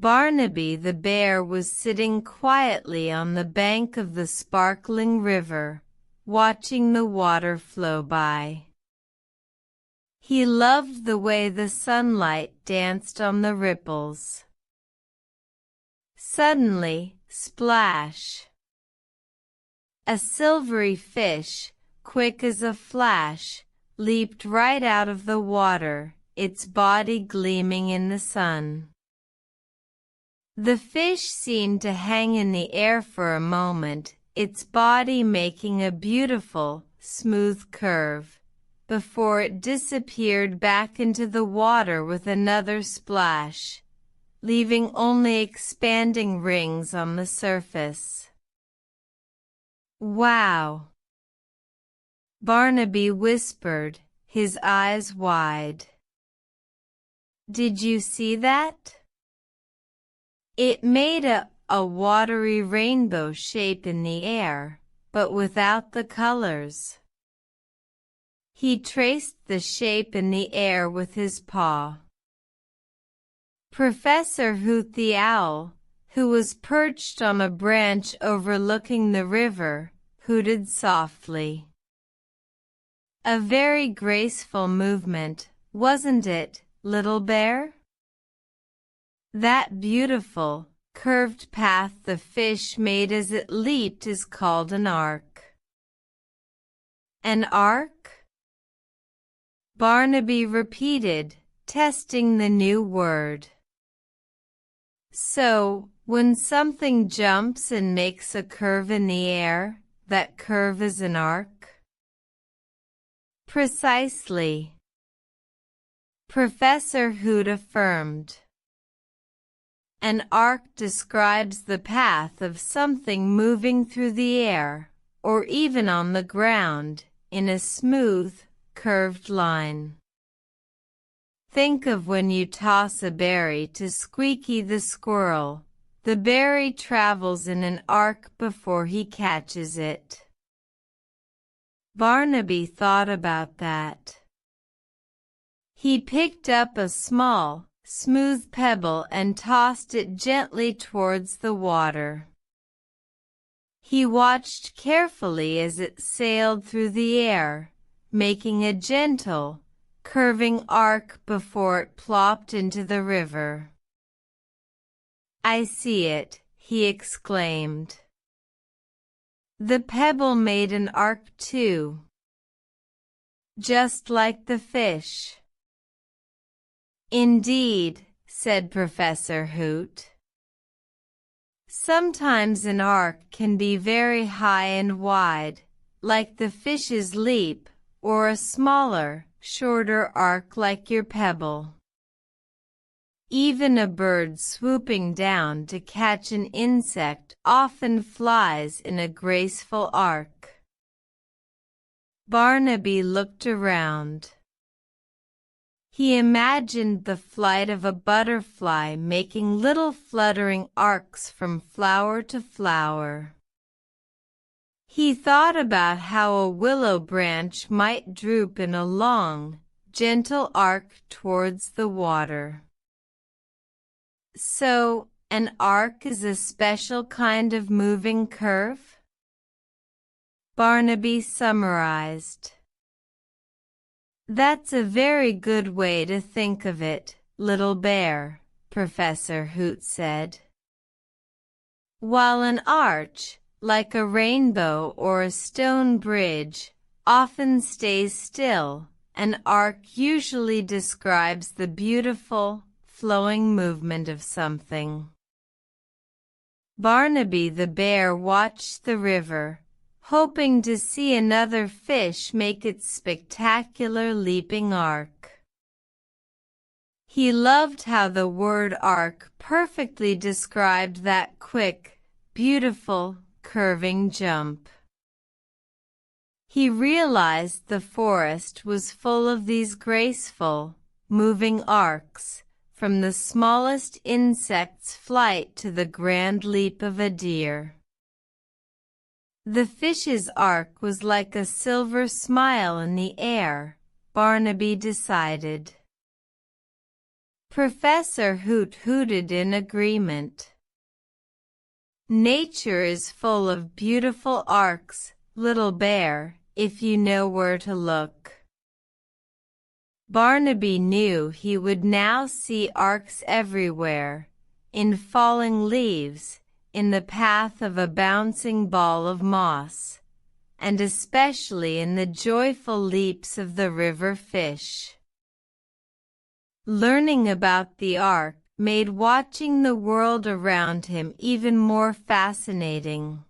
Barnaby the bear was sitting quietly on the bank of the sparkling river, watching the water flow by. He loved the way the sunlight danced on the ripples. Suddenly, splash! A silvery fish, quick as a flash, leaped right out of the water, its body gleaming in the sun. The fish seemed to hang in the air for a moment, its body making a beautiful, smooth curve, before it disappeared back into the water with another splash, leaving only expanding rings on the surface. "Wow!" Barnaby whispered, his eyes wide. "Did you see that? It made a watery rainbow shape in the air, but without the colors." He traced the shape in the air with his paw. Professor Hoot the Owl, who was perched on a branch overlooking the river, hooted softly. "A very graceful movement, wasn't it, little bear?" That beautiful, curved path the fish made as it leaped is called an arc. "An arc?" Barnaby repeated, testing the new word. "So, when something jumps and makes a curve in the air, that curve is an arc?" "Precisely," Professor Hoot affirmed. "An arc describes the path of something moving through the air, or even on the ground, in a smooth, curved line. Think of when you toss a berry to Squeaky the squirrel. The berry travels in an arc before he catches it." Barnaby thought about that. He picked up a small, smooth pebble and tossed it gently towards the water. He watched carefully as it sailed through the air, making a gentle, curving arc before it plopped into the river. "I see it," he exclaimed. "The pebble made an arc too. Just like the fish." "Indeed," said Professor Hoot. "Sometimes an arc can be very high and wide, like the fish's leap, or a smaller, shorter arc like your pebble. Even a bird swooping down to catch an insect often flies in a graceful arc." Barnaby looked around. He imagined the flight of a butterfly making little fluttering arcs from flower to flower. He thought about how a willow branch might droop in a long, gentle arc towards the water. "So, an arc is a special kind of moving curve?" Barnaby summarized. "That's a very good way to think of it, little bear," Professor Hoot said. "While an arch, like a rainbow or a stone bridge, often stays still, an arc usually describes the beautiful, flowing movement of something." Barnaby the bear watched the river, hoping to see another fish make its spectacular leaping arc. He loved how the word arc perfectly described that quick, beautiful, curving jump. He realized the forest was full of these graceful, moving arcs, from the smallest insect's flight to the grand leap of a deer. The fish's arc was like a silver smile in the air, Barnaby decided. Professor Hoot hooted in agreement. Nature is full of beautiful arcs, little bear, if you know where to look. Barnaby knew he would now see arcs everywhere, in falling leaves, in the path of a bouncing ball of moss, and especially in the joyful leaps of the river fish. Learning about the arc made watching the world around him even more fascinating.